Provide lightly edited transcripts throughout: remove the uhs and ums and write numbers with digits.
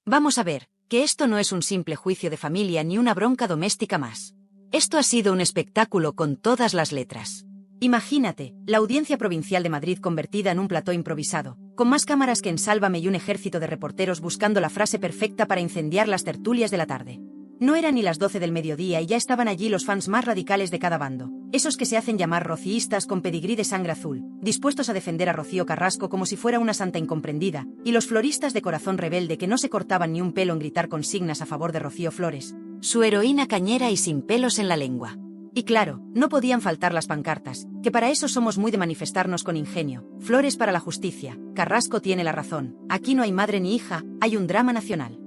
Vamos a ver, que esto no es un simple juicio de familia ni una bronca doméstica más. Esto ha sido un espectáculo con todas las letras. Imagínate, la Audiencia Provincial de Madrid convertida en un plató improvisado, con más cámaras que en Sálvame y un ejército de reporteros buscando la frase perfecta para incendiar las tertulias de la tarde. No eran ni las 12 del mediodía y ya estaban allí los fans más radicales de cada bando, esos que se hacen llamar rociístas con pedigrí de sangre azul, dispuestos a defender a Rocío Carrasco como si fuera una santa incomprendida, y los floristas de corazón rebelde que no se cortaban ni un pelo en gritar consignas a favor de Rocío Flores, su heroína cañera y sin pelos en la lengua. Y claro, no podían faltar las pancartas, que para eso somos muy de manifestarnos con ingenio. Flores para la justicia, Carrasco tiene la razón, aquí no hay madre ni hija, hay un drama nacional.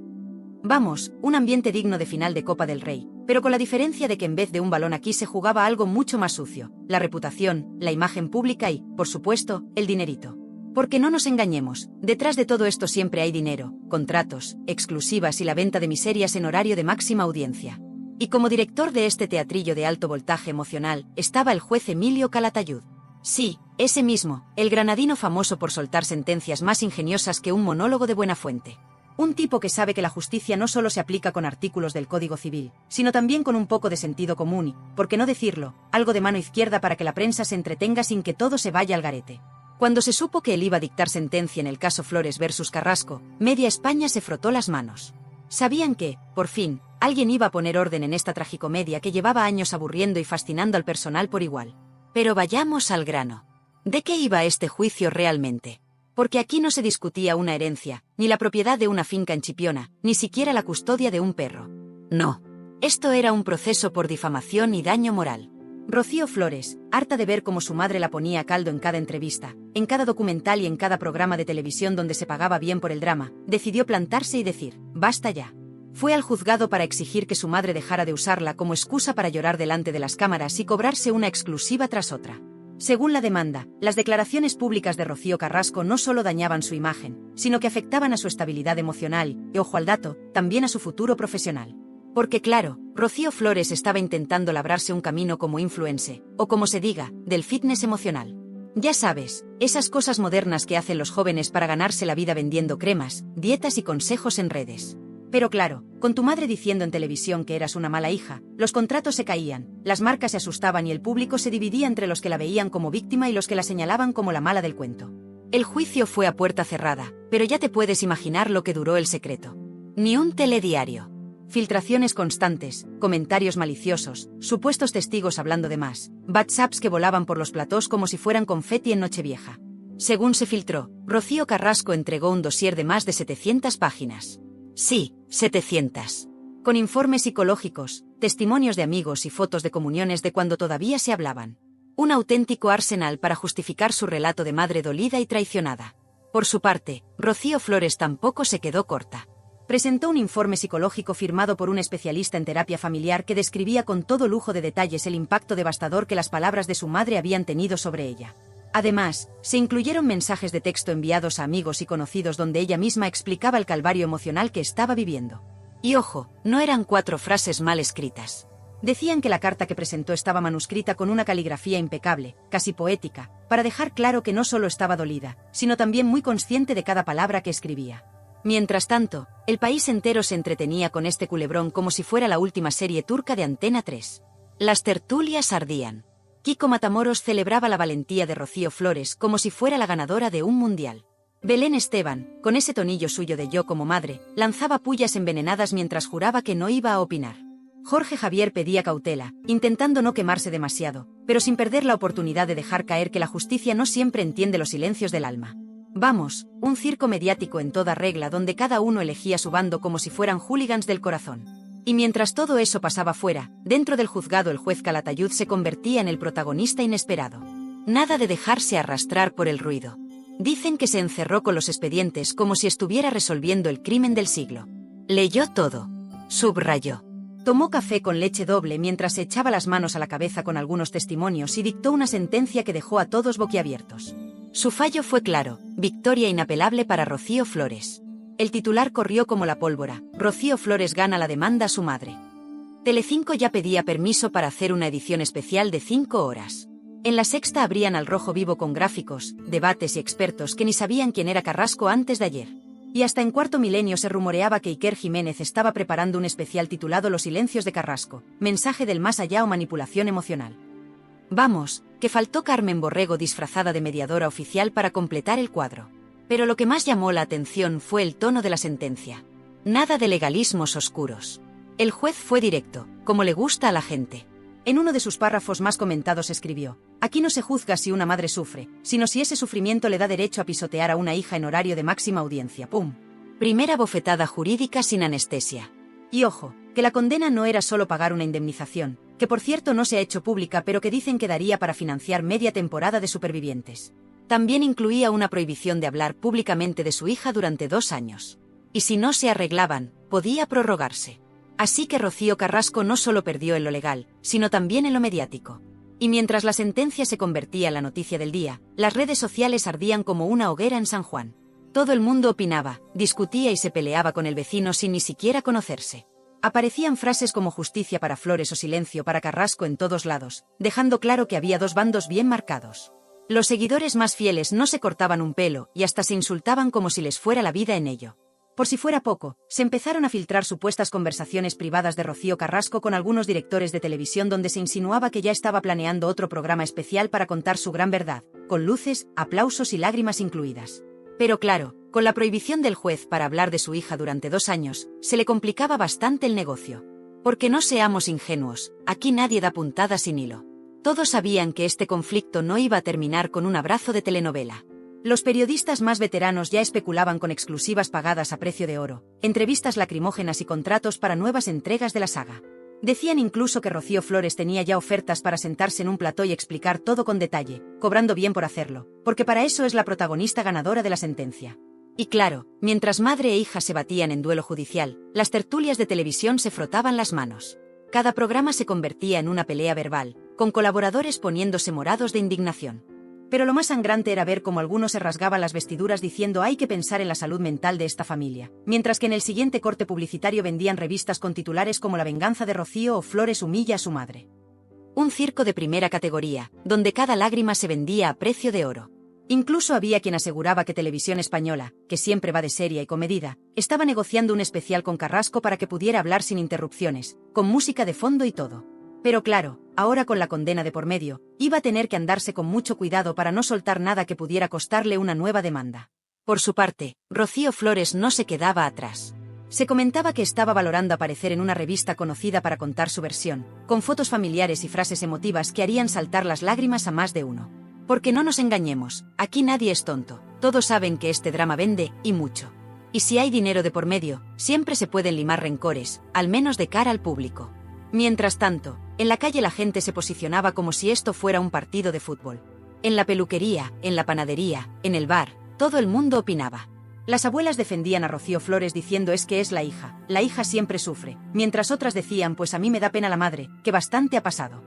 Vamos, un ambiente digno de final de Copa del Rey, pero con la diferencia de que en vez de un balón aquí se jugaba algo mucho más sucio, la reputación, la imagen pública y, por supuesto, el dinerito. Porque no nos engañemos, detrás de todo esto siempre hay dinero, contratos, exclusivas y la venta de miserias en horario de máxima audiencia. Y como director de este teatrillo de alto voltaje emocional, estaba el juez Emilio Calatayud. Sí, ese mismo, el granadino famoso por soltar sentencias más ingeniosas que un monólogo de Buenafuente. Un tipo que sabe que la justicia no solo se aplica con artículos del Código Civil, sino también con un poco de sentido común y, por qué no decirlo, algo de mano izquierda para que la prensa se entretenga sin que todo se vaya al garete. Cuando se supo que él iba a dictar sentencia en el caso Flores versus Carrasco, media España se frotó las manos. Sabían que, por fin, alguien iba a poner orden en esta tragicomedia que llevaba años aburriendo y fascinando al personal por igual. Pero vayamos al grano. ¿De qué iba este juicio realmente? Porque aquí no se discutía una herencia, ni la propiedad de una finca en Chipiona, ni siquiera la custodia de un perro. No. Esto era un proceso por difamación y daño moral. Rocío Flores, harta de ver cómo su madre la ponía a caldo en cada entrevista, en cada documental y en cada programa de televisión donde se pagaba bien por el drama, decidió plantarse y decir, basta ya. Fue al juzgado para exigir que su madre dejara de usarla como excusa para llorar delante de las cámaras y cobrarse una exclusiva tras otra. Según la demanda, las declaraciones públicas de Rocío Carrasco no solo dañaban su imagen, sino que afectaban a su estabilidad emocional y, ojo al dato, también a su futuro profesional. Porque claro, Rocío Flores estaba intentando labrarse un camino como influencer, o como se diga, del fitness emocional. Ya sabes, esas cosas modernas que hacen los jóvenes para ganarse la vida vendiendo cremas, dietas y consejos en redes. Pero claro, con tu madre diciendo en televisión que eras una mala hija, los contratos se caían, las marcas se asustaban y el público se dividía entre los que la veían como víctima y los que la señalaban como la mala del cuento. El juicio fue a puerta cerrada, pero ya te puedes imaginar lo que duró el secreto. Ni un telediario. Filtraciones constantes, comentarios maliciosos, supuestos testigos hablando de más, WhatsApps que volaban por los platós como si fueran confeti en Nochevieja. Según se filtró, Rocío Carrasco entregó un dossier de más de 700 páginas. Sí, 700. Con informes psicológicos, testimonios de amigos y fotos de comuniones de cuando todavía se hablaban. Un auténtico arsenal para justificar su relato de madre dolida y traicionada. Por su parte, Rocío Flores tampoco se quedó corta. Presentó un informe psicológico firmado por un especialista en terapia familiar que describía con todo lujo de detalles el impacto devastador que las palabras de su madre habían tenido sobre ella. Además, se incluyeron mensajes de texto enviados a amigos y conocidos donde ella misma explicaba el calvario emocional que estaba viviendo. Y ojo, no eran 4 frases mal escritas. Decían que la carta que presentó estaba manuscrita con una caligrafía impecable, casi poética, para dejar claro que no solo estaba dolida, sino también muy consciente de cada palabra que escribía. Mientras tanto, el país entero se entretenía con este culebrón como si fuera la última serie turca de Antena 3. Las tertulias ardían. Kiko Matamoros celebraba la valentía de Rocío Flores como si fuera la ganadora de un mundial. Belén Esteban, con ese tonillo suyo de yo como madre, lanzaba pullas envenenadas mientras juraba que no iba a opinar. Jorge Javier pedía cautela, intentando no quemarse demasiado, pero sin perder la oportunidad de dejar caer que la justicia no siempre entiende los silencios del alma. Vamos, un circo mediático en toda regla donde cada uno elegía su bando como si fueran hooligans del corazón. Y mientras todo eso pasaba fuera, dentro del juzgado el juez Calatayud se convertía en el protagonista inesperado. Nada de dejarse arrastrar por el ruido. Dicen que se encerró con los expedientes como si estuviera resolviendo el crimen del siglo. Leyó todo. Subrayó. Tomó café con leche doble mientras se echaba las manos a la cabeza con algunos testimonios y dictó una sentencia que dejó a todos boquiabiertos. Su fallo fue claro, victoria inapelable para Rocío Flores. El titular corrió como la pólvora, Rocío Flores gana la demanda a su madre. Telecinco ya pedía permiso para hacer una edición especial de 5 horas. En La Sexta abrían al rojo vivo con gráficos, debates y expertos que ni sabían quién era Carrasco antes de ayer. Y hasta en Cuarto Milenio se rumoreaba que Iker Jiménez estaba preparando un especial titulado Los silencios de Carrasco, mensaje del más allá o manipulación emocional. Vamos, que faltó Carmen Borrego disfrazada de mediadora oficial para completar el cuadro. Pero lo que más llamó la atención fue el tono de la sentencia. Nada de legalismos oscuros. El juez fue directo, como le gusta a la gente. En uno de sus párrafos más comentados escribió: aquí no se juzga si una madre sufre, sino si ese sufrimiento le da derecho a pisotear a una hija en horario de máxima audiencia. ¡Pum! Primera bofetada jurídica sin anestesia. Y ojo, que la condena no era solo pagar una indemnización, que por cierto no se ha hecho pública pero que dicen que daría para financiar media temporada de Supervivientes. También incluía una prohibición de hablar públicamente de su hija durante 2 años. Y si no se arreglaban, podía prorrogarse. Así que Rocío Carrasco no solo perdió en lo legal, sino también en lo mediático. Y mientras la sentencia se convertía en la noticia del día, las redes sociales ardían como una hoguera en San Juan. Todo el mundo opinaba, discutía y se peleaba con el vecino sin ni siquiera conocerse. Aparecían frases como justicia para Flores o silencio para Carrasco en todos lados, dejando claro que había 2 bandos bien marcados. Los seguidores más fieles no se cortaban un pelo y hasta se insultaban como si les fuera la vida en ello. Por si fuera poco, se empezaron a filtrar supuestas conversaciones privadas de Rocío Carrasco con algunos directores de televisión donde se insinuaba que ya estaba planeando otro programa especial para contar su gran verdad, con luces, aplausos y lágrimas incluidas. Pero claro, con la prohibición del juez para hablar de su hija durante 2 años, se le complicaba bastante el negocio. Porque no seamos ingenuos, aquí nadie da puntada sin hilo. Todos sabían que este conflicto no iba a terminar con un abrazo de telenovela. Los periodistas más veteranos ya especulaban con exclusivas pagadas a precio de oro, entrevistas lacrimógenas y contratos para nuevas entregas de la saga. Decían incluso que Rocío Flores tenía ya ofertas para sentarse en un plató y explicar todo con detalle, cobrando bien por hacerlo, porque para eso es la protagonista ganadora de la sentencia. Y claro, mientras madre e hija se batían en duelo judicial, las tertulias de televisión se frotaban las manos. Cada programa se convertía en una pelea verbal, con colaboradores poniéndose morados de indignación. Pero lo más sangrante era ver cómo algunos se rasgaban las vestiduras diciendo hay que pensar en la salud mental de esta familia, mientras que en el siguiente corte publicitario vendían revistas con titulares como La venganza de Rocío o Flores humilla a su madre. Un circo de primera categoría, donde cada lágrima se vendía a precio de oro. Incluso había quien aseguraba que Televisión Española, que siempre va de seria y comedida, estaba negociando un especial con Carrasco para que pudiera hablar sin interrupciones, con música de fondo y todo. Pero claro, ahora con la condena de por medio, iba a tener que andarse con mucho cuidado para no soltar nada que pudiera costarle una nueva demanda. Por su parte, Rocío Flores no se quedaba atrás. Se comentaba que estaba valorando aparecer en una revista conocida para contar su versión, con fotos familiares y frases emotivas que harían saltar las lágrimas a más de uno. Porque no nos engañemos, aquí nadie es tonto, todos saben que este drama vende, y mucho. Y si hay dinero de por medio, siempre se pueden limar rencores, al menos de cara al público. Mientras tanto, en la calle la gente se posicionaba como si esto fuera un partido de fútbol. En la peluquería, en la panadería, en el bar, todo el mundo opinaba. Las abuelas defendían a Rocío Flores diciendo es que es la hija siempre sufre, mientras otras decían pues a mí me da pena la madre, que bastante ha pasado.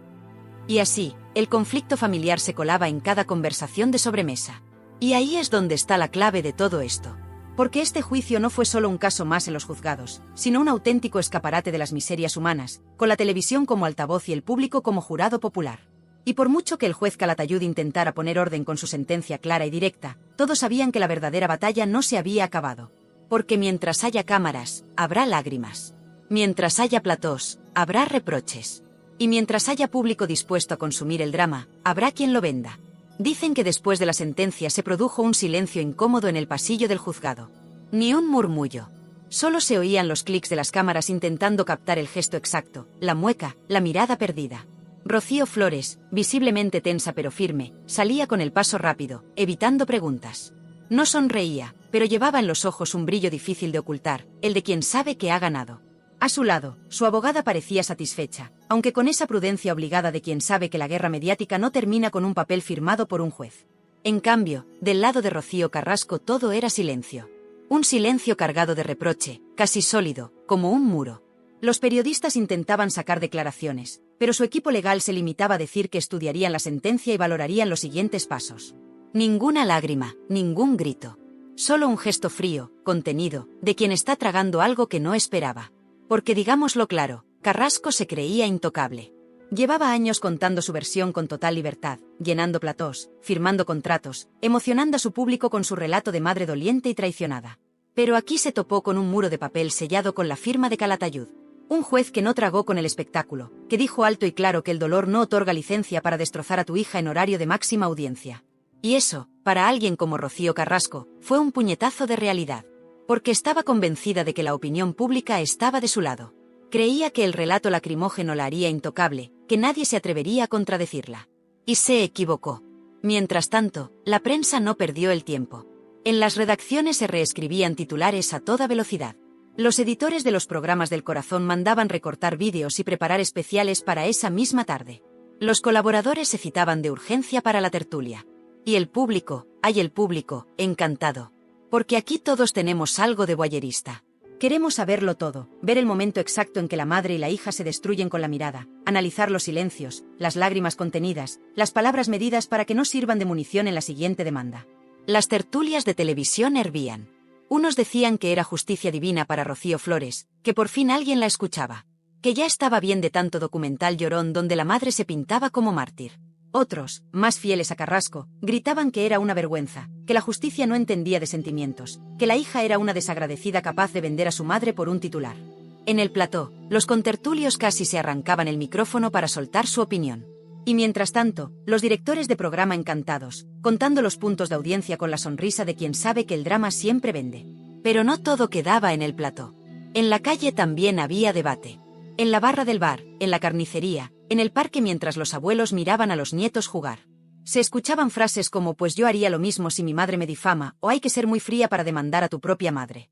Y así, el conflicto familiar se colaba en cada conversación de sobremesa. Y ahí es donde está la clave de todo esto. Porque este juicio no fue solo un caso más en los juzgados, sino un auténtico escaparate de las miserias humanas, con la televisión como altavoz y el público como jurado popular. Y por mucho que el juez Calatayud intentara poner orden con su sentencia clara y directa, todos sabían que la verdadera batalla no se había acabado. Porque mientras haya cámaras, habrá lágrimas. Mientras haya platós, habrá reproches. Y mientras haya público dispuesto a consumir el drama, habrá quien lo venda. Dicen que después de la sentencia se produjo un silencio incómodo en el pasillo del juzgado. Ni un murmullo. Solo se oían los clics de las cámaras intentando captar el gesto exacto, la mueca, la mirada perdida. Rocío Flores, visiblemente tensa pero firme, salía con el paso rápido, evitando preguntas. No sonreía, pero llevaba en los ojos un brillo difícil de ocultar, el de quien sabe que ha ganado. A su lado, su abogada parecía satisfecha, aunque con esa prudencia obligada de quien sabe que la guerra mediática no termina con un papel firmado por un juez. En cambio, del lado de Rocío Carrasco todo era silencio. Un silencio cargado de reproche, casi sólido, como un muro. Los periodistas intentaban sacar declaraciones, pero su equipo legal se limitaba a decir que estudiarían la sentencia y valorarían los siguientes pasos. Ninguna lágrima, ningún grito. Solo un gesto frío, contenido, de quien está tragando algo que no esperaba. Porque digámoslo claro, Carrasco se creía intocable. Llevaba años contando su versión con total libertad, llenando platós, firmando contratos, emocionando a su público con su relato de madre doliente y traicionada. Pero aquí se topó con un muro de papel sellado con la firma de Calatayud. Un juez que no tragó con el espectáculo, que dijo alto y claro que el dolor no otorga licencia para destrozar a tu hija en horario de máxima audiencia. Y eso, para alguien como Rocío Carrasco, fue un puñetazo de realidad. Porque estaba convencida de que la opinión pública estaba de su lado. Creía que el relato lacrimógeno la haría intocable, que nadie se atrevería a contradecirla. Y se equivocó. Mientras tanto, la prensa no perdió el tiempo. En las redacciones se reescribían titulares a toda velocidad. Los editores de los programas del Corazón mandaban recortar vídeos y preparar especiales para esa misma tarde. Los colaboradores se citaban de urgencia para la tertulia. Y el público, encantado. Porque aquí todos tenemos algo de voyerista. Queremos saberlo todo, ver el momento exacto en que la madre y la hija se destruyen con la mirada, analizar los silencios, las lágrimas contenidas, las palabras medidas para que no sirvan de munición en la siguiente demanda. Las tertulias de televisión hervían. Unos decían que era justicia divina para Rocío Flores, que por fin alguien la escuchaba. Que ya estaba bien de tanto documental llorón donde la madre se pintaba como mártir. Otros, más fieles a Carrasco, gritaban que era una vergüenza, que la justicia no entendía de sentimientos, que la hija era una desagradecida capaz de vender a su madre por un titular. En el plató, los contertulios casi se arrancaban el micrófono para soltar su opinión. Y mientras tanto, los directores de programa encantados, contando los puntos de audiencia con la sonrisa de quien sabe que el drama siempre vende. Pero no todo quedaba en el plató. En la calle también había debate. En la barra del bar, en la carnicería, en el parque mientras los abuelos miraban a los nietos jugar. Se escuchaban frases como «pues yo haría lo mismo si mi madre me difama» o «hay que ser muy fría para demandar a tu propia madre».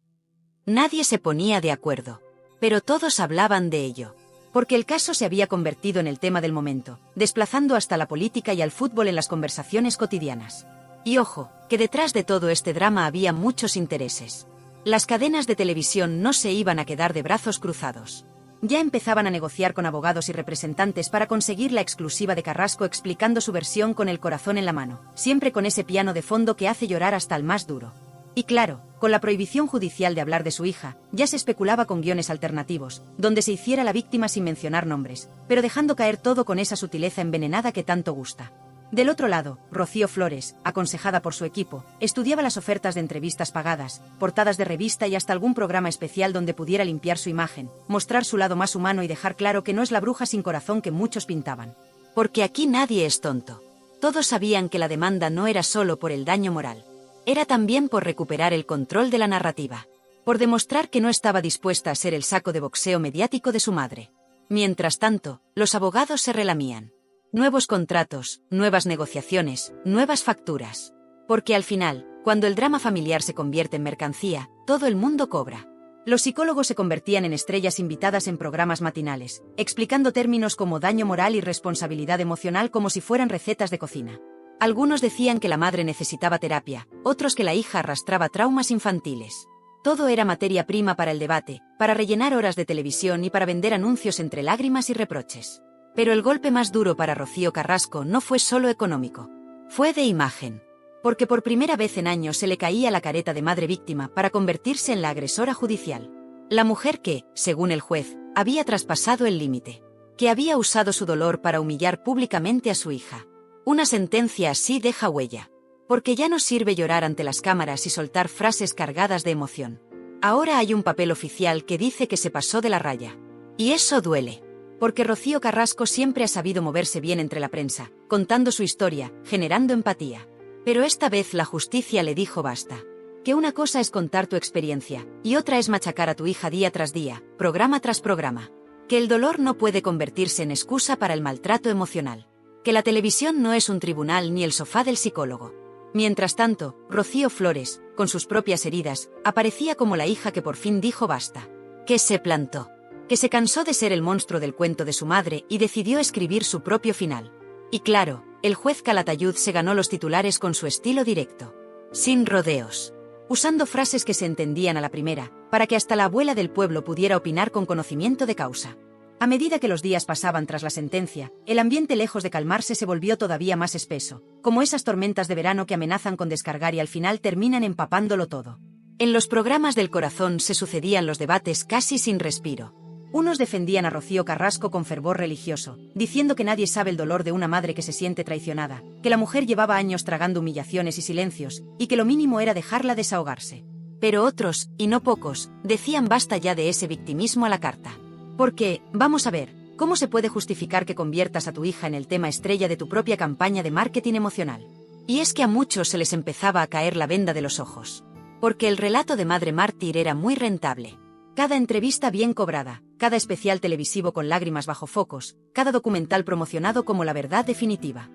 Nadie se ponía de acuerdo. Pero todos hablaban de ello. Porque el caso se había convertido en el tema del momento, desplazando hasta la política y al fútbol en las conversaciones cotidianas. Y ojo, que detrás de todo este drama había muchos intereses. Las cadenas de televisión no se iban a quedar de brazos cruzados. Ya empezaban a negociar con abogados y representantes para conseguir la exclusiva de Carrasco explicando su versión con el corazón en la mano, siempre con ese piano de fondo que hace llorar hasta al más duro. Y claro, con la prohibición judicial de hablar de su hija, ya se especulaba con guiones alternativos, donde se hiciera la víctima sin mencionar nombres, pero dejando caer todo con esa sutileza envenenada que tanto gusta. Del otro lado, Rocío Flores, aconsejada por su equipo, estudiaba las ofertas de entrevistas pagadas, portadas de revista y hasta algún programa especial donde pudiera limpiar su imagen, mostrar su lado más humano y dejar claro que no es la bruja sin corazón que muchos pintaban. Porque aquí nadie es tonto. Todos sabían que la demanda no era solo por el daño moral. Era también por recuperar el control de la narrativa. Por demostrar que no estaba dispuesta a ser el saco de boxeo mediático de su madre. Mientras tanto, los abogados se relamían. Nuevos contratos, nuevas negociaciones, nuevas facturas. Porque al final, cuando el drama familiar se convierte en mercancía, todo el mundo cobra. Los psicólogos se convertían en estrellas invitadas en programas matinales, explicando términos como daño moral y responsabilidad emocional como si fueran recetas de cocina. Algunos decían que la madre necesitaba terapia, otros que la hija arrastraba traumas infantiles. Todo era materia prima para el debate, para rellenar horas de televisión y para vender anuncios entre lágrimas y reproches. Pero el golpe más duro para Rocío Carrasco no fue solo económico. Fue de imagen. Porque por primera vez en años se le caía la careta de madre víctima para convertirse en la agresora judicial. La mujer que, según el juez, había traspasado el límite. Que había usado su dolor para humillar públicamente a su hija. Una sentencia así deja huella. Porque ya no sirve llorar ante las cámaras y soltar frases cargadas de emoción. Ahora hay un papel oficial que dice que se pasó de la raya. Y eso duele. Porque Rocío Carrasco siempre ha sabido moverse bien entre la prensa, contando su historia, generando empatía. Pero esta vez la justicia le dijo basta. Que una cosa es contar tu experiencia, y otra es machacar a tu hija día tras día, programa tras programa. Que el dolor no puede convertirse en excusa para el maltrato emocional. Que la televisión no es un tribunal ni el sofá del psicólogo. Mientras tanto, Rocío Flores, con sus propias heridas, aparecía como la hija que por fin dijo basta. Que se plantó. Que se cansó de ser el monstruo del cuento de su madre y decidió escribir su propio final. Y claro, el juez Calatayud se ganó los titulares con su estilo directo. Sin rodeos. Usando frases que se entendían a la primera, para que hasta la abuela del pueblo pudiera opinar con conocimiento de causa. A medida que los días pasaban tras la sentencia, el ambiente lejos de calmarse se volvió todavía más espeso, como esas tormentas de verano que amenazan con descargar y al final terminan empapándolo todo. En los programas del Corazón se sucedían los debates casi sin respiro. Unos defendían a Rocío Carrasco con fervor religioso, diciendo que nadie sabe el dolor de una madre que se siente traicionada, que la mujer llevaba años tragando humillaciones y silencios, y que lo mínimo era dejarla desahogarse. Pero otros, y no pocos, decían basta ya de ese victimismo a la carta. Porque, vamos a ver, ¿cómo se puede justificar que conviertas a tu hija en el tema estrella de tu propia campaña de marketing emocional? Y es que a muchos se les empezaba a caer la venda de los ojos. Porque el relato de Madre Mártir era muy rentable. Cada entrevista bien cobrada, cada especial televisivo con lágrimas bajo focos, cada documental promocionado como la verdad definitiva.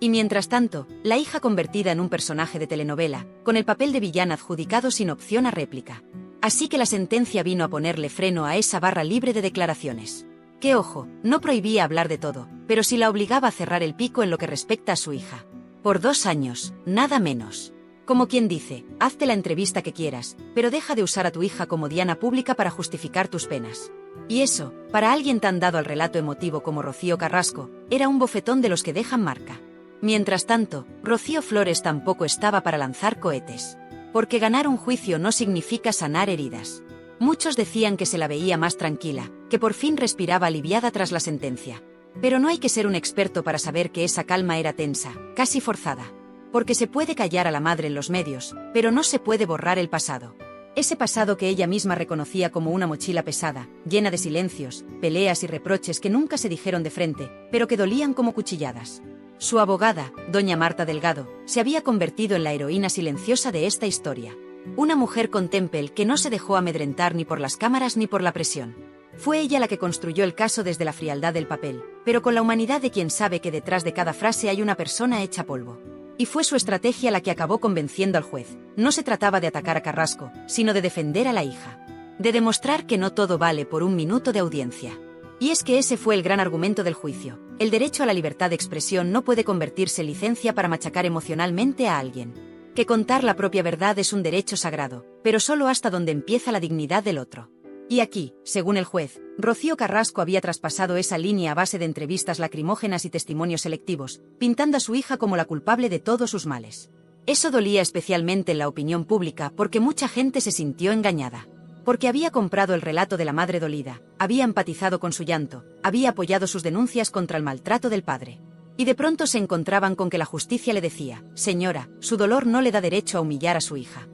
Y mientras tanto, la hija convertida en un personaje de telenovela, con el papel de villana adjudicado sin opción a réplica. Así que la sentencia vino a ponerle freno a esa barra libre de declaraciones. Que ojo, no prohibía hablar de todo, pero sí la obligaba a cerrar el pico en lo que respecta a su hija. Por 2 años, nada menos. Como quien dice, hazte la entrevista que quieras, pero deja de usar a tu hija como diana pública para justificar tus penas. Y eso, para alguien tan dado al relato emotivo como Rocío Carrasco, era un bofetón de los que dejan marca. Mientras tanto, Rocío Flores tampoco estaba para lanzar cohetes. Porque ganar un juicio no significa sanar heridas. Muchos decían que se la veía más tranquila, que por fin respiraba aliviada tras la sentencia. Pero no hay que ser un experto para saber que esa calma era tensa, casi forzada. Porque se puede callar a la madre en los medios, pero no se puede borrar el pasado. Ese pasado que ella misma reconocía como una mochila pesada, llena de silencios, peleas y reproches que nunca se dijeron de frente, pero que dolían como cuchilladas. Su abogada, doña Marta Delgado, se había convertido en la heroína silenciosa de esta historia. Una mujer con temple que no se dejó amedrentar ni por las cámaras ni por la presión. Fue ella la que construyó el caso desde la frialdad del papel, pero con la humanidad de quien sabe que detrás de cada frase hay una persona hecha polvo. Y fue su estrategia la que acabó convenciendo al juez. No se trataba de atacar a Carrasco, sino de defender a la hija. De demostrar que no todo vale por un minuto de audiencia. Y es que ese fue el gran argumento del juicio. El derecho a la libertad de expresión no puede convertirse en licencia para machacar emocionalmente a alguien. Que contar la propia verdad es un derecho sagrado, pero solo hasta donde empieza la dignidad del otro. Y aquí, según el juez, Rocío Carrasco había traspasado esa línea a base de entrevistas lacrimógenas y testimonios selectivos, pintando a su hija como la culpable de todos sus males. Eso dolía especialmente en la opinión pública porque mucha gente se sintió engañada. Porque había comprado el relato de la madre dolida, había empatizado con su llanto, había apoyado sus denuncias contra el maltrato del padre. Y de pronto se encontraban con que la justicia le decía, señora, su dolor no le da derecho a humillar a su hija.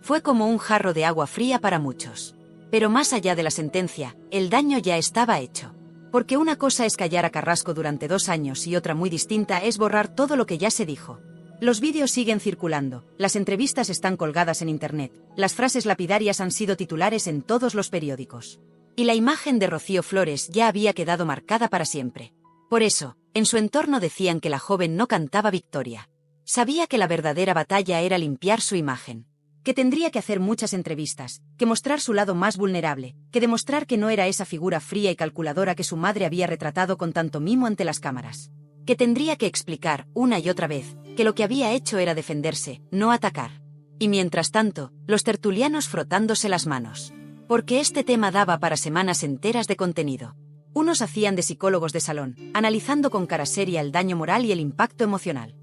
Fue como un jarro de agua fría para muchos. Pero más allá de la sentencia, el daño ya estaba hecho. Porque una cosa es callar a Carrasco durante 2 años y otra muy distinta es borrar todo lo que ya se dijo. Los vídeos siguen circulando, las entrevistas están colgadas en internet, las frases lapidarias han sido titulares en todos los periódicos. Y la imagen de Rocío Flores ya había quedado marcada para siempre. Por eso, en su entorno decían que la joven no cantaba victoria. Sabía que la verdadera batalla era limpiar su imagen. Que tendría que hacer muchas entrevistas, que mostrar su lado más vulnerable, que demostrar que no era esa figura fría y calculadora que su madre había retratado con tanto mimo ante las cámaras. Que tendría que explicar, una y otra vez, que lo que había hecho era defenderse, no atacar. Y mientras tanto, los tertulianos frotándose las manos. Porque este tema daba para semanas enteras de contenido. Unos hacían de psicólogos de salón, analizando con cara seria el daño moral y el impacto emocional.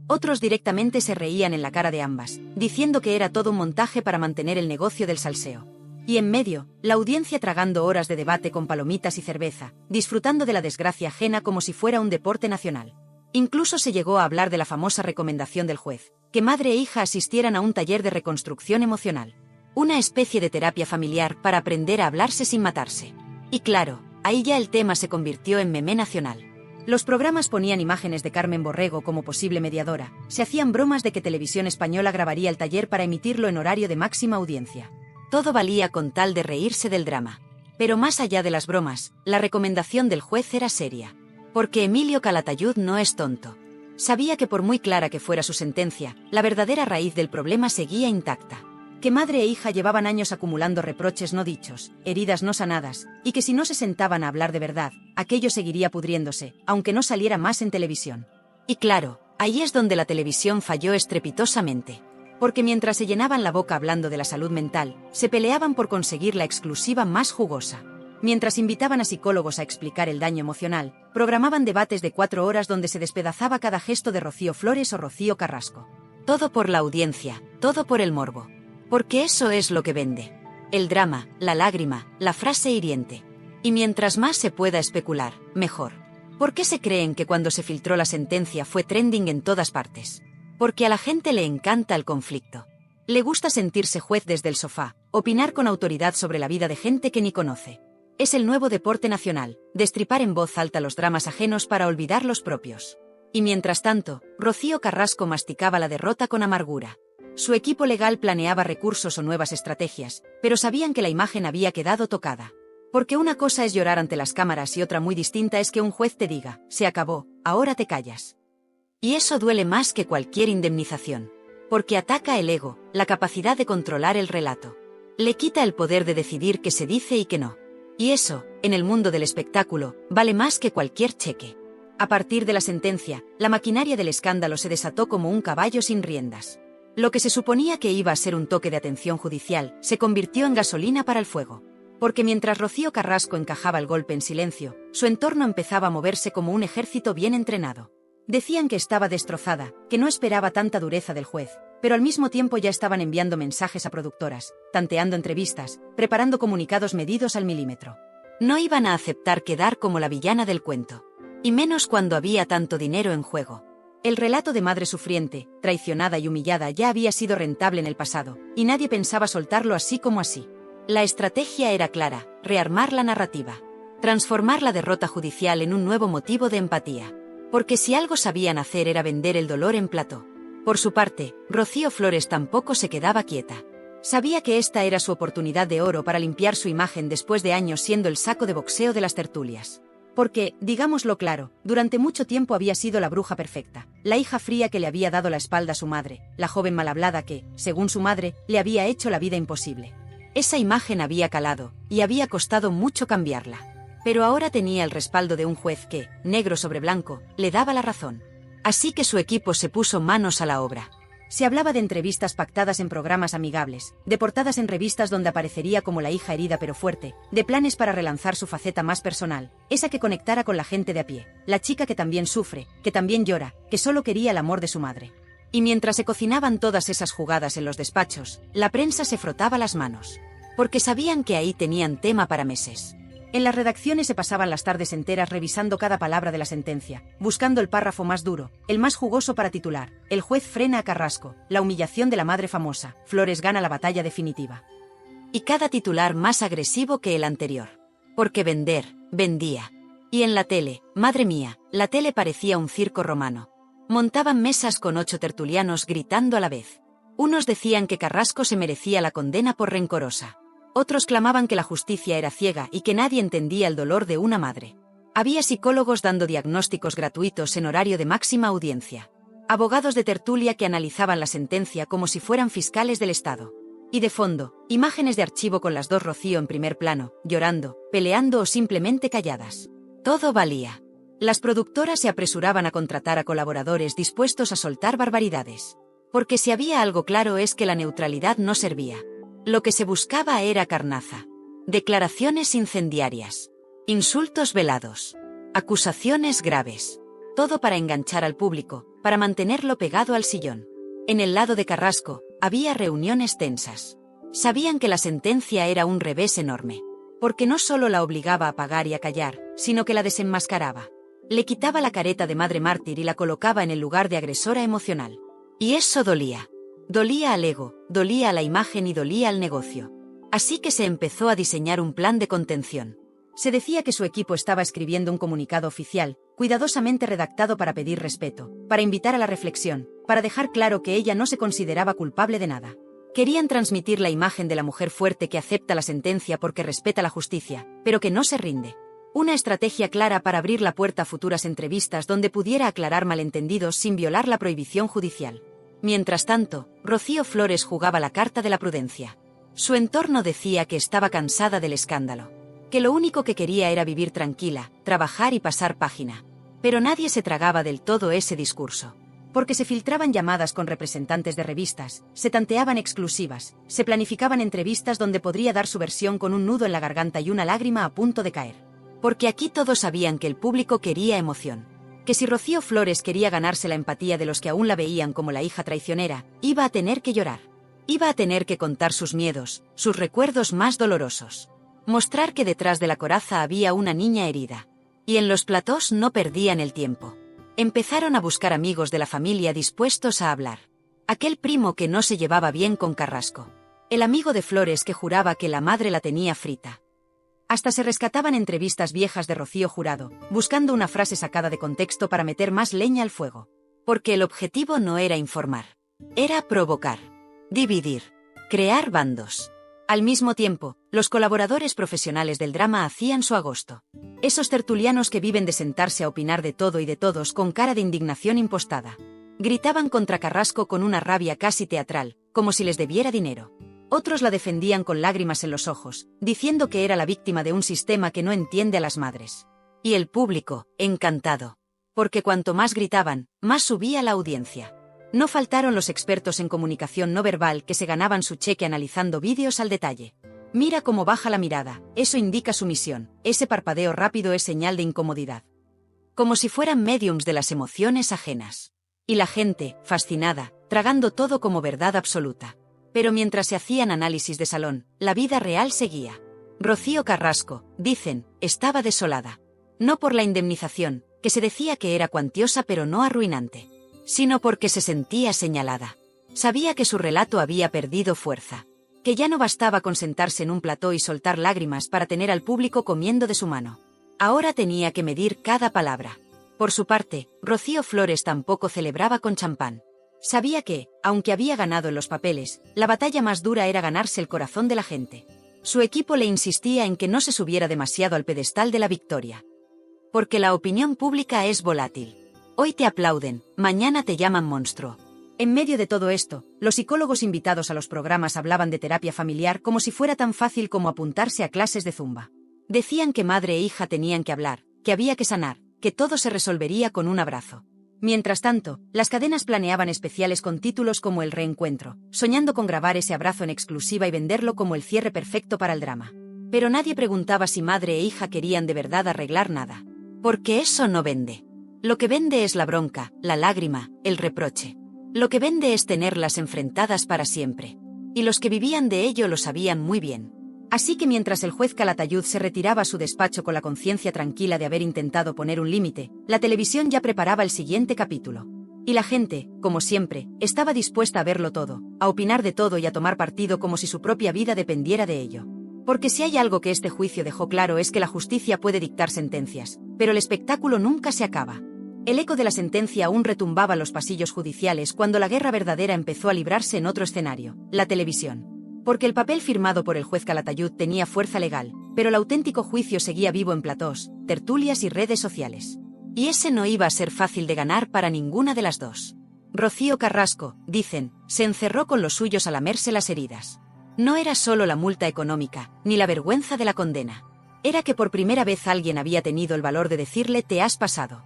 Otros directamente se reían en la cara de ambas, diciendo que era todo un montaje para mantener el negocio del salseo. Y en medio, la audiencia tragando horas de debate con palomitas y cerveza, disfrutando de la desgracia ajena como si fuera un deporte nacional. Incluso se llegó a hablar de la famosa recomendación del juez, que madre e hija asistieran a un taller de reconstrucción emocional. Una especie de terapia familiar para aprender a hablarse sin matarse. Y claro, ahí ya el tema se convirtió en meme nacional. Los programas ponían imágenes de Carmen Borrego como posible mediadora, se hacían bromas de que Televisión Española grabaría el taller para emitirlo en horario de máxima audiencia. Todo valía con tal de reírse del drama. Pero más allá de las bromas, la recomendación del juez era seria. Porque Emilio Calatayud no es tonto. Sabía que por muy clara que fuera su sentencia, la verdadera raíz del problema seguía intacta. Que madre e hija llevaban años acumulando reproches no dichos, heridas no sanadas, y que si no se sentaban a hablar de verdad, aquello seguiría pudriéndose, aunque no saliera más en televisión. Y claro, ahí es donde la televisión falló estrepitosamente. Porque mientras se llenaban la boca hablando de la salud mental, se peleaban por conseguir la exclusiva más jugosa. Mientras invitaban a psicólogos a explicar el daño emocional, programaban debates de 4 horas donde se despedazaba cada gesto de Rocío Flores o Rocío Carrasco. Todo por la audiencia, todo por el morbo. Porque eso es lo que vende. El drama, la lágrima, la frase hiriente. Y mientras más se pueda especular, mejor. ¿Por qué se creen que cuando se filtró la sentencia fue trending en todas partes? Porque a la gente le encanta el conflicto. Le gusta sentirse juez desde el sofá, opinar con autoridad sobre la vida de gente que ni conoce. Es el nuevo deporte nacional, destripar en voz alta los dramas ajenos para olvidar los propios. Y mientras tanto, Rocío Carrasco masticaba la derrota con amargura. Su equipo legal planeaba recursos o nuevas estrategias, pero sabían que la imagen había quedado tocada. Porque una cosa es llorar ante las cámaras y otra muy distinta es que un juez te diga, se acabó, ahora te callas. Y eso duele más que cualquier indemnización. Porque ataca el ego, la capacidad de controlar el relato. Le quita el poder de decidir qué se dice y qué no. Y eso, en el mundo del espectáculo, vale más que cualquier cheque. A partir de la sentencia, la maquinaria del escándalo se desató como un caballo sin riendas. Lo que se suponía que iba a ser un toque de atención judicial, se convirtió en gasolina para el fuego. Porque mientras Rocío Carrasco encajaba el golpe en silencio, su entorno empezaba a moverse como un ejército bien entrenado. Decían que estaba destrozada, que no esperaba tanta dureza del juez, pero al mismo tiempo ya estaban enviando mensajes a productoras, tanteando entrevistas, preparando comunicados medidos al milímetro. No iban a aceptar quedar como la villana del cuento. Y menos cuando había tanto dinero en juego. El relato de madre sufriente, traicionada y humillada ya había sido rentable en el pasado, y nadie pensaba soltarlo así como así. La estrategia era clara, rearmar la narrativa. Transformar la derrota judicial en un nuevo motivo de empatía. Porque si algo sabían hacer era vender el dolor en plató. Por su parte, Rocío Flores tampoco se quedaba quieta. Sabía que esta era su oportunidad de oro para limpiar su imagen después de años siendo el saco de boxeo de las tertulias. Porque, digámoslo claro, durante mucho tiempo había sido la bruja perfecta, la hija fría que le había dado la espalda a su madre, la joven mal hablada que, según su madre, le había hecho la vida imposible. Esa imagen había calado, y había costado mucho cambiarla. Pero ahora tenía el respaldo de un juez que, negro sobre blanco, le daba la razón. Así que su equipo se puso manos a la obra. Se hablaba de entrevistas pactadas en programas amigables, de portadas en revistas donde aparecería como la hija herida pero fuerte, de planes para relanzar su faceta más personal, esa que conectara con la gente de a pie, la chica que también sufre, que también llora, que solo quería el amor de su madre. Y mientras se cocinaban todas esas jugadas en los despachos, la prensa se frotaba las manos. Porque sabían que ahí tenían tema para meses. En las redacciones se pasaban las tardes enteras revisando cada palabra de la sentencia, buscando el párrafo más duro, el más jugoso para titular. El juez frena a Carrasco, la humillación de la madre famosa, Flores gana la batalla definitiva. Y cada titular más agresivo que el anterior. Porque vender, vendía. Y en la tele, madre mía, la tele parecía un circo romano. Montaban mesas con 8 tertulianos gritando a la vez. Unos decían que Carrasco se merecía la condena por rencorosa. Otros clamaban que la justicia era ciega y que nadie entendía el dolor de una madre. Había psicólogos dando diagnósticos gratuitos en horario de máxima audiencia. Abogados de tertulia que analizaban la sentencia como si fueran fiscales del Estado. Y de fondo, imágenes de archivo con las dos Rocío en primer plano, llorando, peleando o simplemente calladas. Todo valía. Las productoras se apresuraban a contratar a colaboradores dispuestos a soltar barbaridades. Porque si había algo claro es que la neutralidad no servía. Lo que se buscaba era carnaza. Declaraciones incendiarias. Insultos velados. Acusaciones graves. Todo para enganchar al público, para mantenerlo pegado al sillón. En el lado de Carrasco, había reuniones tensas. Sabían que la sentencia era un revés enorme. Porque no solo la obligaba a pagar y a callar, sino que la desenmascaraba. Le quitaba la careta de madre mártir y la colocaba en el lugar de agresora emocional. Y eso dolía. Dolía al ego, dolía a la imagen y dolía al negocio. Así que se empezó a diseñar un plan de contención. Se decía que su equipo estaba escribiendo un comunicado oficial, cuidadosamente redactado para pedir respeto, para invitar a la reflexión, para dejar claro que ella no se consideraba culpable de nada. Querían transmitir la imagen de la mujer fuerte que acepta la sentencia porque respeta la justicia, pero que no se rinde. Una estrategia clara para abrir la puerta a futuras entrevistas donde pudiera aclarar malentendidos sin violar la prohibición judicial. Mientras tanto, Rocío Flores jugaba la carta de la prudencia. Su entorno decía que estaba cansada del escándalo. Que lo único que quería era vivir tranquila, trabajar y pasar página. Pero nadie se tragaba del todo ese discurso. Porque se filtraban llamadas con representantes de revistas, se tanteaban exclusivas, se planificaban entrevistas donde podría dar su versión con un nudo en la garganta y una lágrima a punto de caer. Porque aquí todos sabían que el público quería emoción. Que si Rocío Flores quería ganarse la empatía de los que aún la veían como la hija traicionera, iba a tener que llorar. Iba a tener que contar sus miedos, sus recuerdos más dolorosos. Mostrar que detrás de la coraza había una niña herida. Y en los platós no perdían el tiempo. Empezaron a buscar amigos de la familia dispuestos a hablar. Aquel primo que no se llevaba bien con Carrasco. El amigo de Flores que juraba que la madre la tenía frita. Hasta se rescataban entrevistas viejas de Rocío Jurado, buscando una frase sacada de contexto para meter más leña al fuego. Porque el objetivo no era informar. Era provocar. Dividir. Crear bandos. Al mismo tiempo, los colaboradores profesionales del drama hacían su agosto. Esos tertulianos que viven de sentarse a opinar de todo y de todos con cara de indignación impostada. Gritaban contra Carrasco con una rabia casi teatral, como si les debiera dinero. Otros la defendían con lágrimas en los ojos, diciendo que era la víctima de un sistema que no entiende a las madres. Y el público, encantado. Porque cuanto más gritaban, más subía la audiencia. No faltaron los expertos en comunicación no verbal que se ganaban su cheque analizando vídeos al detalle. Mira cómo baja la mirada, eso indica sumisión, ese parpadeo rápido es señal de incomodidad. Como si fueran médiums de las emociones ajenas. Y la gente, fascinada, tragando todo como verdad absoluta. Pero mientras se hacían análisis de salón, la vida real seguía. Rocío Carrasco, dicen, estaba desolada. No por la indemnización, que se decía que era cuantiosa pero no arruinante, sino porque se sentía señalada. Sabía que su relato había perdido fuerza, que ya no bastaba con sentarse en un plató y soltar lágrimas para tener al público comiendo de su mano. Ahora tenía que medir cada palabra. Por su parte, Rocío Flores tampoco celebraba con champán. Sabía que, aunque había ganado en los papeles, la batalla más dura era ganarse el corazón de la gente. Su equipo le insistía en que no se subiera demasiado al pedestal de la victoria. Porque la opinión pública es volátil. Hoy te aplauden, mañana te llaman monstruo. En medio de todo esto, los psicólogos invitados a los programas hablaban de terapia familiar como si fuera tan fácil como apuntarse a clases de zumba. Decían que madre e hija tenían que hablar, que había que sanar, que todo se resolvería con un abrazo. Mientras tanto, las cadenas planeaban especiales con títulos como El Reencuentro, soñando con grabar ese abrazo en exclusiva y venderlo como el cierre perfecto para el drama. Pero nadie preguntaba si madre e hija querían de verdad arreglar nada. Porque eso no vende. Lo que vende es la bronca, la lágrima, el reproche. Lo que vende es tenerlas enfrentadas para siempre. Y los que vivían de ello lo sabían muy bien. Así que mientras el juez Calatayud se retiraba a su despacho con la conciencia tranquila de haber intentado poner un límite, la televisión ya preparaba el siguiente capítulo. Y la gente, como siempre, estaba dispuesta a verlo todo, a opinar de todo y a tomar partido como si su propia vida dependiera de ello. Porque si hay algo que este juicio dejó claro es que la justicia puede dictar sentencias, pero el espectáculo nunca se acaba. El eco de la sentencia aún retumbaba los pasillos judiciales cuando la guerra verdadera empezó a librarse en otro escenario, la televisión. Porque el papel firmado por el juez Calatayud tenía fuerza legal, pero el auténtico juicio seguía vivo en platós, tertulias y redes sociales. Y ese no iba a ser fácil de ganar para ninguna de las dos. Rocío Carrasco, dicen, se encerró con los suyos a lamerse las heridas. No era solo la multa económica, ni la vergüenza de la condena. Era que por primera vez alguien había tenido el valor de decirle te has pasado.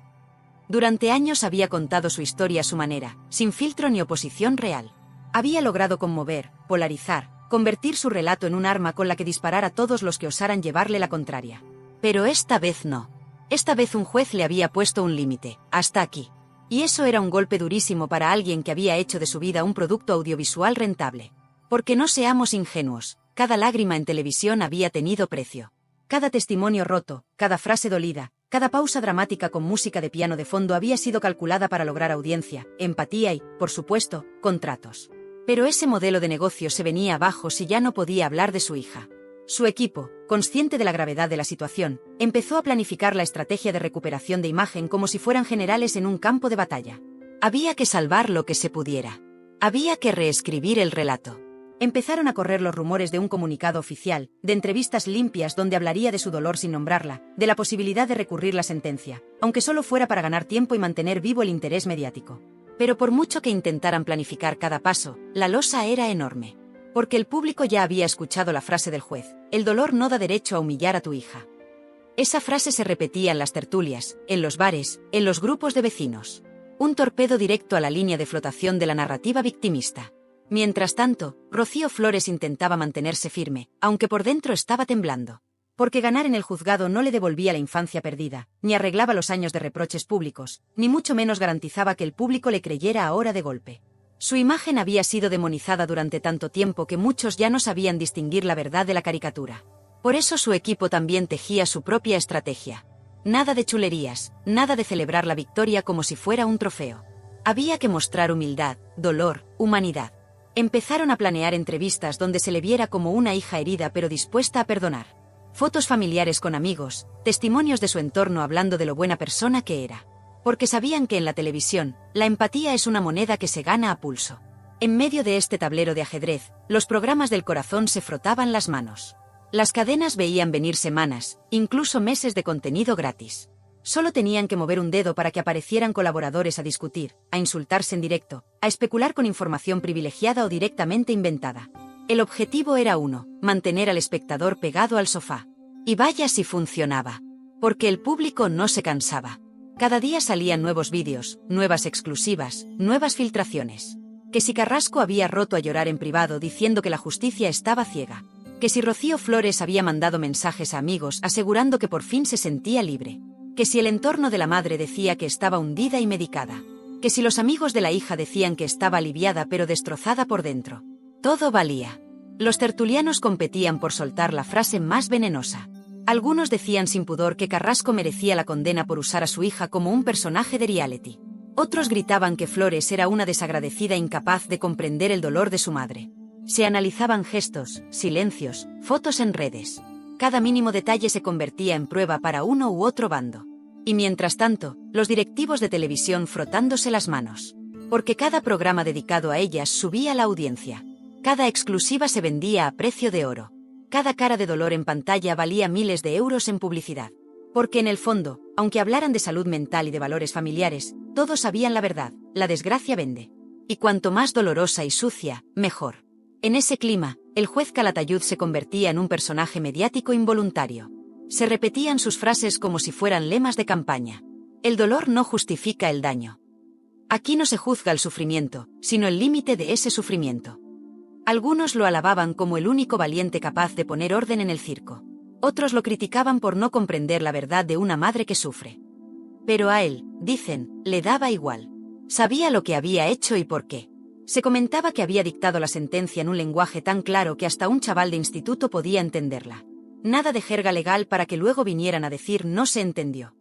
Durante años había contado su historia a su manera, sin filtro ni oposición real. Había logrado conmover, polarizar, convertir su relato en un arma con la que disparar a todos los que osaran llevarle la contraria. Pero esta vez no. Esta vez un juez le había puesto un límite, hasta aquí. Y eso era un golpe durísimo para alguien que había hecho de su vida un producto audiovisual rentable. Porque no seamos ingenuos, cada lágrima en televisión había tenido precio. Cada testimonio roto, cada frase dolida, cada pausa dramática con música de piano de fondo había sido calculada para lograr audiencia, empatía y, por supuesto, contratos. Pero ese modelo de negocio se venía abajo si ya no podía hablar de su hija. Su equipo, consciente de la gravedad de la situación, empezó a planificar la estrategia de recuperación de imagen como si fueran generales en un campo de batalla. Había que salvar lo que se pudiera. Había que reescribir el relato. Empezaron a correr los rumores de un comunicado oficial, de entrevistas limpias donde hablaría de su dolor sin nombrarla, de la posibilidad de recurrir la sentencia, aunque solo fuera para ganar tiempo y mantener vivo el interés mediático. Pero por mucho que intentaran planificar cada paso, la losa era enorme. Porque el público ya había escuchado la frase del juez, el dolor no da derecho a humillar a tu hija. Esa frase se repetía en las tertulias, en los bares, en los grupos de vecinos. Un torpedo directo a la línea de flotación de la narrativa victimista. Mientras tanto, Rocío Flores intentaba mantenerse firme, aunque por dentro estaba temblando. Porque ganar en el juzgado no le devolvía la infancia perdida, ni arreglaba los años de reproches públicos, ni mucho menos garantizaba que el público le creyera ahora de golpe. Su imagen había sido demonizada durante tanto tiempo que muchos ya no sabían distinguir la verdad de la caricatura. Por eso su equipo también tejía su propia estrategia. Nada de chulerías, nada de celebrar la victoria como si fuera un trofeo. Había que mostrar humildad, dolor, humanidad. Empezaron a planear entrevistas donde se le viera como una hija herida pero dispuesta a perdonar. Fotos familiares con amigos, testimonios de su entorno hablando de lo buena persona que era. Porque sabían que en la televisión, la empatía es una moneda que se gana a pulso. En medio de este tablero de ajedrez, los programas del corazón se frotaban las manos. Las cadenas veían venir semanas, incluso meses de contenido gratis. Solo tenían que mover un dedo para que aparecieran colaboradores a discutir, a insultarse en directo, a especular con información privilegiada o directamente inventada. El objetivo era uno: mantener al espectador pegado al sofá. Y vaya si funcionaba. Porque el público no se cansaba. Cada día salían nuevos vídeos, nuevas exclusivas, nuevas filtraciones. Que si Carrasco había roto a llorar en privado diciendo que la justicia estaba ciega. Que si Rocío Flores había mandado mensajes a amigos asegurando que por fin se sentía libre. Que si el entorno de la madre decía que estaba hundida y medicada. Que si los amigos de la hija decían que estaba aliviada pero destrozada por dentro. Todo valía. Los tertulianos competían por soltar la frase más venenosa. Algunos decían sin pudor que Carrasco merecía la condena por usar a su hija como un personaje de reality. Otros gritaban que Flores era una desagradecida incapaz de comprender el dolor de su madre. Se analizaban gestos, silencios, fotos en redes. Cada mínimo detalle se convertía en prueba para uno u otro bando. Y mientras tanto, los directivos de televisión frotándose las manos. Porque cada programa dedicado a ellas subía la audiencia. Cada exclusiva se vendía a precio de oro. Cada cara de dolor en pantalla valía miles de euros en publicidad. Porque en el fondo, aunque hablaran de salud mental y de valores familiares, todos sabían la verdad: la desgracia vende. Y cuanto más dolorosa y sucia, mejor. En ese clima, el juez Calatayud se convertía en un personaje mediático involuntario. Se repetían sus frases como si fueran lemas de campaña. El dolor no justifica el daño. Aquí no se juzga el sufrimiento, sino el límite de ese sufrimiento. Algunos lo alababan como el único valiente capaz de poner orden en el circo. Otros lo criticaban por no comprender la verdad de una madre que sufre. Pero a él, dicen, le daba igual. Sabía lo que había hecho y por qué. Se comentaba que había dictado la sentencia en un lenguaje tan claro que hasta un chaval de instituto podía entenderla. Nada de jerga legal para que luego vinieran a decir no se entendió.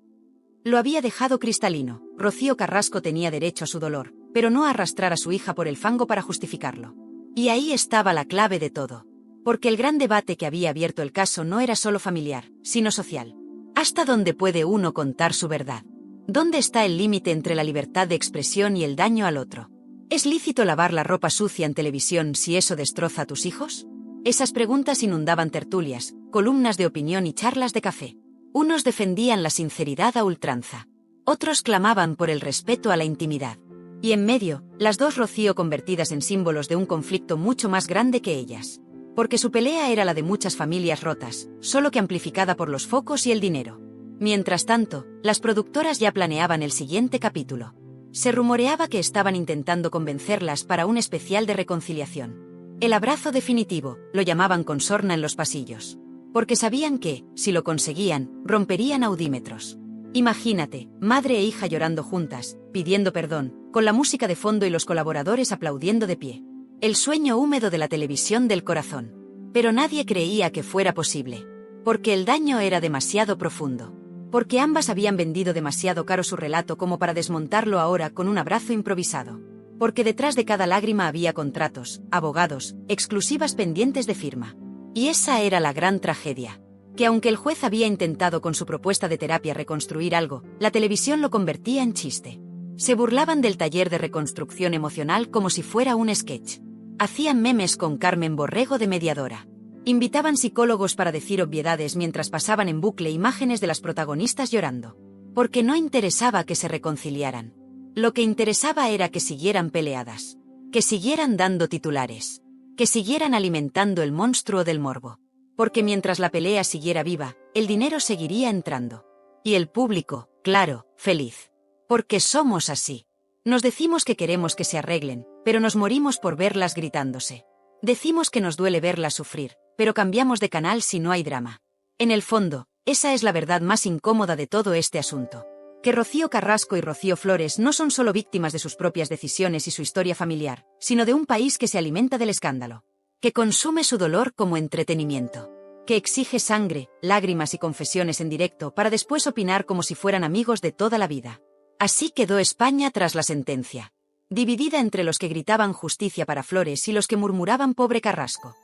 Lo había dejado cristalino: Rocío Carrasco tenía derecho a su dolor, pero no a arrastrar a su hija por el fango para justificarlo. Y ahí estaba la clave de todo. Porque el gran debate que había abierto el caso no era solo familiar, sino social. ¿Hasta dónde puede uno contar su verdad? ¿Dónde está el límite entre la libertad de expresión y el daño al otro? ¿Es lícito lavar la ropa sucia en televisión si eso destroza a tus hijos? Esas preguntas inundaban tertulias, columnas de opinión y charlas de café. Unos defendían la sinceridad a ultranza. Otros clamaban por el respeto a la intimidad. Y en medio, las dos Rocío convertidas en símbolos de un conflicto mucho más grande que ellas. Porque su pelea era la de muchas familias rotas, solo que amplificada por los focos y el dinero. Mientras tanto, las productoras ya planeaban el siguiente capítulo. Se rumoreaba que estaban intentando convencerlas para un especial de reconciliación. El abrazo definitivo, lo llamaban con sorna en los pasillos. Porque sabían que, si lo conseguían, romperían audímetros. Imagínate, madre e hija llorando juntas, pidiendo perdón, con la música de fondo y los colaboradores aplaudiendo de pie. El sueño húmedo de la televisión del corazón. Pero nadie creía que fuera posible. Porque el daño era demasiado profundo. Porque ambas habían vendido demasiado caro su relato como para desmontarlo ahora con un abrazo improvisado. Porque detrás de cada lágrima había contratos, abogados, exclusivas pendientes de firma. Y esa era la gran tragedia. Que aunque el juez había intentado con su propuesta de terapia reconstruir algo, la televisión lo convertía en chiste. Se burlaban del taller de reconstrucción emocional como si fuera un sketch. Hacían memes con Carmen Borrego de mediadora. Invitaban psicólogos para decir obviedades mientras pasaban en bucle imágenes de las protagonistas llorando. Porque no interesaba que se reconciliaran. Lo que interesaba era que siguieran peleadas. Que siguieran dando titulares. Que siguieran alimentando el monstruo del morbo. Porque mientras la pelea siguiera viva, el dinero seguiría entrando. Y el público, claro, feliz. Porque somos así. Nos decimos que queremos que se arreglen, pero nos morimos por verlas gritándose. Decimos que nos duele verlas sufrir, pero cambiamos de canal si no hay drama. En el fondo, esa es la verdad más incómoda de todo este asunto. Que Rocío Carrasco y Rocío Flores no son solo víctimas de sus propias decisiones y su historia familiar, sino de un país que se alimenta del escándalo. Que consume su dolor como entretenimiento. Que exige sangre, lágrimas y confesiones en directo para después opinar como si fueran amigos de toda la vida. Así quedó España tras la sentencia, dividida entre los que gritaban justicia para Flores y los que murmuraban pobre Carrasco.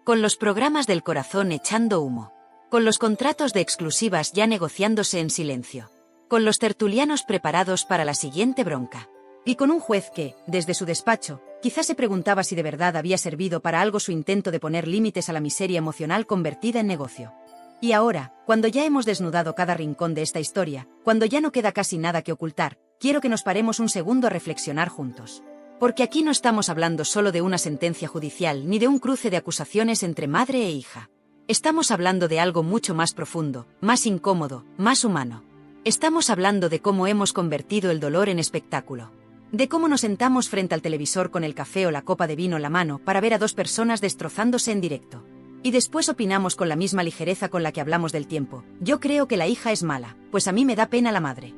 Con los programas del Corazón echando humo, con los contratos de exclusivas ya negociándose en silencio, con los tertulianos preparados para la siguiente bronca, y con un juez que, desde su despacho, quizás se preguntaba si de verdad había servido para algo su intento de poner límites a la miseria emocional convertida en negocio. Y ahora, cuando ya hemos desnudado cada rincón de esta historia, cuando ya no queda casi nada que ocultar, quiero que nos paremos un segundo a reflexionar juntos. Porque aquí no estamos hablando solo de una sentencia judicial ni de un cruce de acusaciones entre madre e hija. Estamos hablando de algo mucho más profundo, más incómodo, más humano. Estamos hablando de cómo hemos convertido el dolor en espectáculo. De cómo nos sentamos frente al televisor con el café o la copa de vino en la mano para ver a dos personas destrozándose en directo. Y después opinamos con la misma ligereza con la que hablamos del tiempo. Yo creo que la hija es mala, pues a mí me da pena la madre.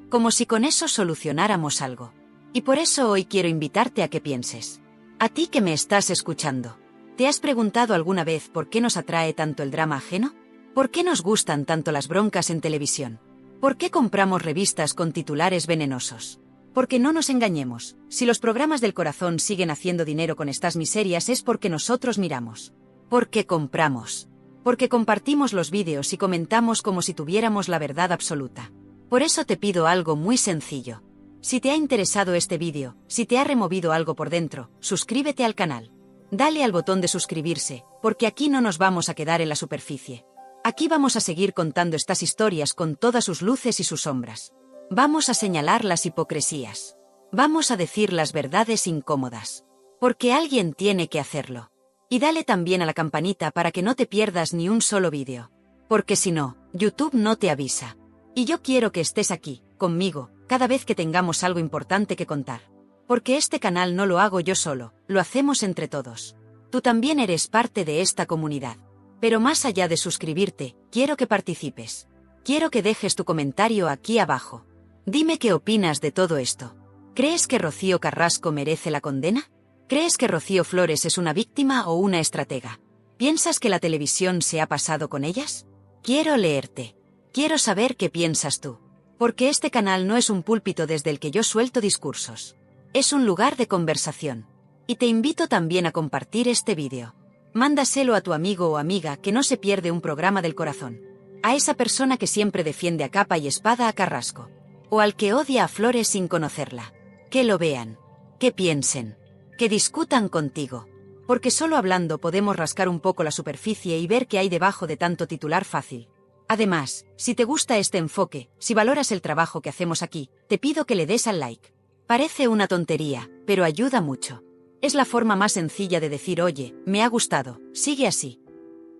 Como si con eso solucionáramos algo. Y por eso hoy quiero invitarte a que pienses. A ti que me estás escuchando, ¿te has preguntado alguna vez por qué nos atrae tanto el drama ajeno? ¿Por qué nos gustan tanto las broncas en televisión? ¿Por qué compramos revistas con titulares venenosos? Porque no nos engañemos, si los programas del Corazón siguen haciendo dinero con estas miserias es porque nosotros miramos. Porque compramos. Porque compartimos los vídeos y comentamos como si tuviéramos la verdad absoluta. Por eso te pido algo muy sencillo. Si te ha interesado este vídeo, si te ha removido algo por dentro, suscríbete al canal. Dale al botón de suscribirse, porque aquí no nos vamos a quedar en la superficie. Aquí vamos a seguir contando estas historias con todas sus luces y sus sombras. Vamos a señalar las hipocresías. Vamos a decir las verdades incómodas. Porque alguien tiene que hacerlo. Y dale también a la campanita para que no te pierdas ni un solo vídeo. Porque si no, YouTube no te avisa. Y yo quiero que estés aquí, conmigo, cada vez que tengamos algo importante que contar. Porque este canal no lo hago yo solo, lo hacemos entre todos. Tú también eres parte de esta comunidad. Pero más allá de suscribirte, quiero que participes. Quiero que dejes tu comentario aquí abajo. Dime qué opinas de todo esto. ¿Crees que Rocío Carrasco merece la condena? ¿Crees que Rocío Flores es una víctima o una estratega? ¿Piensas que la televisión se ha pasado con ellas? Quiero leerte. Quiero saber qué piensas tú. Porque este canal no es un púlpito desde el que yo suelto discursos. Es un lugar de conversación. Y te invito también a compartir este vídeo. Mándaselo a tu amigo o amiga que no se pierde un programa del Corazón. A esa persona que siempre defiende a capa y espada a Carrasco. O al que odia a Flores sin conocerla. Que lo vean. Que piensen. Que discutan contigo. Porque solo hablando podemos rascar un poco la superficie y ver qué hay debajo de tanto titular fácil. Además, si te gusta este enfoque, si valoras el trabajo que hacemos aquí, te pido que le des al like. Parece una tontería, pero ayuda mucho. Es la forma más sencilla de decir oye, me ha gustado, sigue así.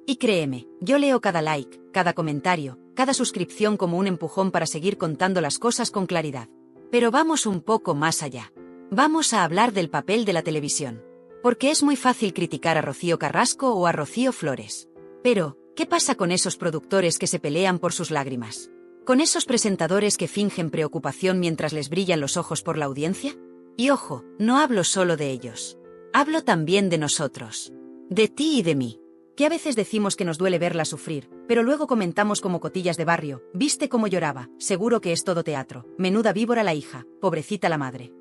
Y créeme, yo leo cada like, cada comentario, cada suscripción como un empujón para seguir contando las cosas con claridad. Pero vamos un poco más allá. Vamos a hablar del papel de la televisión. Porque es muy fácil criticar a Rocío Carrasco o a Rocío Flores. Pero, ¿qué pasa con esos productores que se pelean por sus lágrimas? ¿Con esos presentadores que fingen preocupación mientras les brillan los ojos por la audiencia? Y ojo, no hablo solo de ellos. Hablo también de nosotros. De ti y de mí. Que a veces decimos que nos duele verla sufrir, pero luego comentamos como cotillas de barrio, ¿viste cómo lloraba? Seguro que es todo teatro, menuda víbora la hija, pobrecita la madre.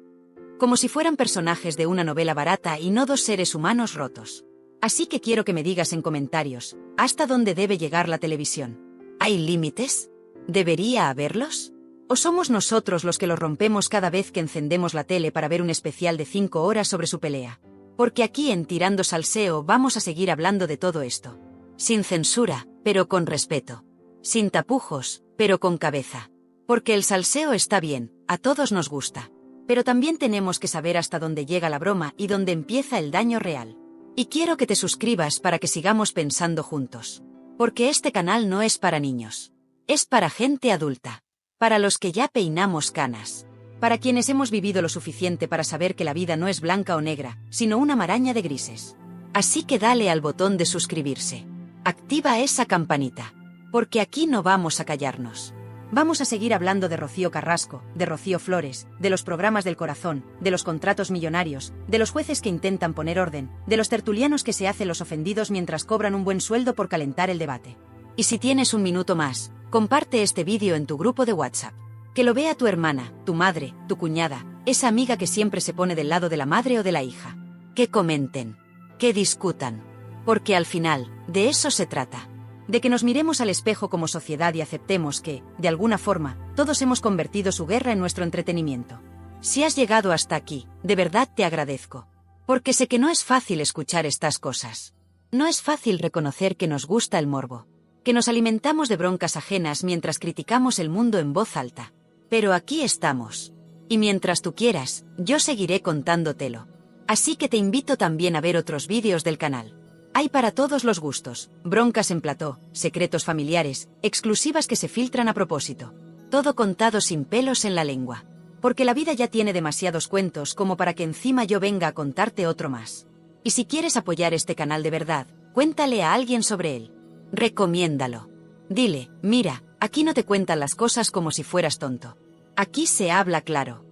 Como si fueran personajes de una novela barata y no dos seres humanos rotos. Así que quiero que me digas en comentarios, ¿hasta dónde debe llegar la televisión? ¿Hay límites? ¿Debería haberlos? ¿O somos nosotros los que los rompemos cada vez que encendemos la tele para ver un especial de 5 horas sobre su pelea? Porque aquí en Tirando Salseo vamos a seguir hablando de todo esto. Sin censura, pero con respeto. Sin tapujos, pero con cabeza. Porque el salseo está bien, a todos nos gusta. Pero también tenemos que saber hasta dónde llega la broma y dónde empieza el daño real. Y quiero que te suscribas para que sigamos pensando juntos. Porque este canal no es para niños. Es para gente adulta. Para los que ya peinamos canas. Para quienes hemos vivido lo suficiente para saber que la vida no es blanca o negra, sino una maraña de grises. Así que dale al botón de suscribirse. Activa esa campanita. Porque aquí no vamos a callarnos. Vamos a seguir hablando de Rocío Carrasco, de Rocío Flores, de los programas del Corazón, de los contratos millonarios, de los jueces que intentan poner orden, de los tertulianos que se hacen los ofendidos mientras cobran un buen sueldo por calentar el debate. Y si tienes un minuto más, comparte este vídeo en tu grupo de WhatsApp. Que lo vea tu hermana, tu madre, tu cuñada, esa amiga que siempre se pone del lado de la madre o de la hija. Que comenten. Que discutan. Porque al final, de eso se trata. De que nos miremos al espejo como sociedad y aceptemos que, de alguna forma, todos hemos convertido su guerra en nuestro entretenimiento. Si has llegado hasta aquí, de verdad te agradezco. Porque sé que no es fácil escuchar estas cosas. No es fácil reconocer que nos gusta el morbo. Que nos alimentamos de broncas ajenas mientras criticamos el mundo en voz alta. Pero aquí estamos. Y mientras tú quieras, yo seguiré contándotelo. Así que te invito también a ver otros vídeos del canal. Hay para todos los gustos, broncas en plató, secretos familiares, exclusivas que se filtran a propósito. Todo contado sin pelos en la lengua. Porque la vida ya tiene demasiados cuentos como para que encima yo venga a contarte otro más. Y si quieres apoyar este canal de verdad, cuéntale a alguien sobre él. Recomiéndalo. Dile, mira, aquí no te cuentan las cosas como si fueras tonto. Aquí se habla claro.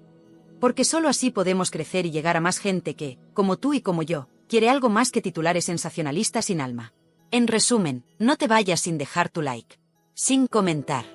Porque solo así podemos crecer y llegar a más gente que, como tú y como yo, quiere algo más que titulares sensacionalistas sin alma. En resumen, no te vayas sin dejar tu like. Sin comentar.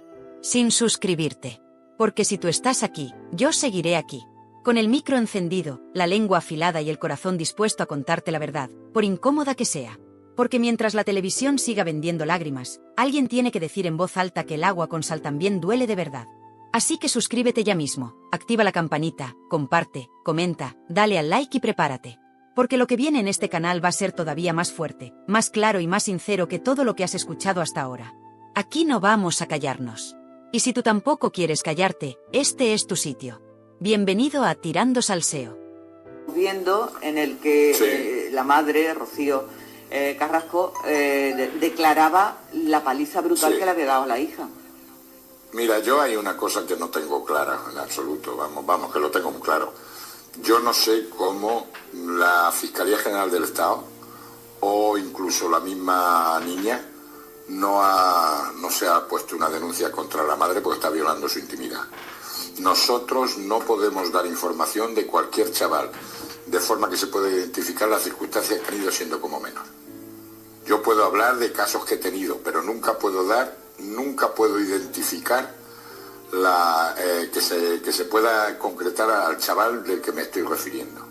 Sin suscribirte. Porque si tú estás aquí, yo seguiré aquí. Con el micro encendido, la lengua afilada y el corazón dispuesto a contarte la verdad, por incómoda que sea. Porque mientras la televisión siga vendiendo lágrimas, alguien tiene que decir en voz alta que el agua con sal también duele de verdad. Así que suscríbete ya mismo, activa la campanita, comparte, comenta, dale al like y prepárate. Porque lo que viene en este canal va a ser todavía más fuerte, más claro y más sincero que todo lo que has escuchado hasta ahora. Aquí no vamos a callarnos. Y si tú tampoco quieres callarte, este es tu sitio. Bienvenido a Tirando Salseo. Viendo en el que la madre, Rocío Carrasco, declaraba la paliza brutal que le había dado a la hija. Mira, yo hay una cosa que no tengo clara en absoluto, vamos, que lo tengo muy claro. Yo no sé cómo la Fiscalía General del Estado o incluso la misma niña no se ha puesto una denuncia contra la madre porque está violando su intimidad. Nosotros no podemos dar información de cualquier chaval, de forma que se pueda identificar las circunstancias que han ido siendo como menor. Yo puedo hablar de casos que he tenido, pero nunca puedo identificar que se pueda concretar al chaval del que me estoy refiriendo.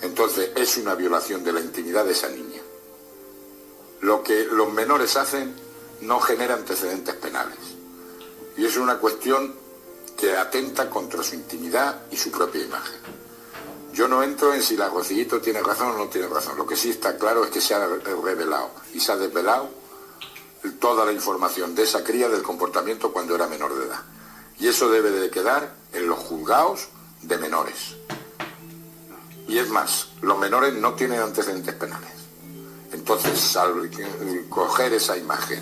Entonces es una violación de la intimidad de esa niña. Lo que los menores hacen no genera antecedentes penales. Y es una cuestión que atenta contra su intimidad y su propia imagen. Yo no entro en si la Rocillito tiene razón o no tiene razón. Lo que sí está claro es que se ha revelado y se ha desvelado toda la información de esa cría del comportamiento cuando era menor de edad. Y eso debe de quedar en los juzgados de menores. Y es más, los menores no tienen antecedentes penales. Entonces, al coger esa imagen,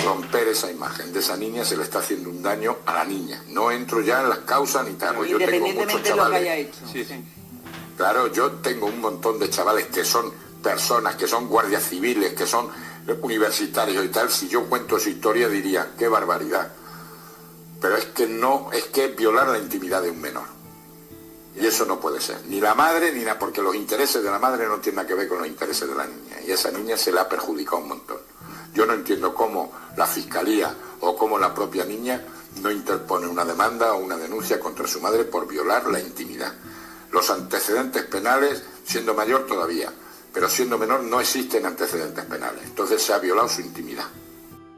romper esa imagen de esa niña, se le está haciendo un daño a la niña. No entro ya en las causas ni tal. Yo tengo muchos chavales. De lo que haya hecho. Sí. Claro, yo tengo un montón de chavales que son personas, que son guardias civiles, que son universitarios y tal. Si yo cuento su historia diría, qué barbaridad. Pero es que no, es que es violar la intimidad de un menor. Y eso no puede ser. Ni la madre, ni nada, porque los intereses de la madre no tienen nada que ver con los intereses de la niña. Y a esa niña se le ha perjudicado un montón. Yo no entiendo cómo la Fiscalía o cómo la propia niña no interpone una demanda o una denuncia contra su madre por violar la intimidad. Los antecedentes penales, siendo mayor todavía, pero siendo menor no existen antecedentes penales. Entonces se ha violado su intimidad.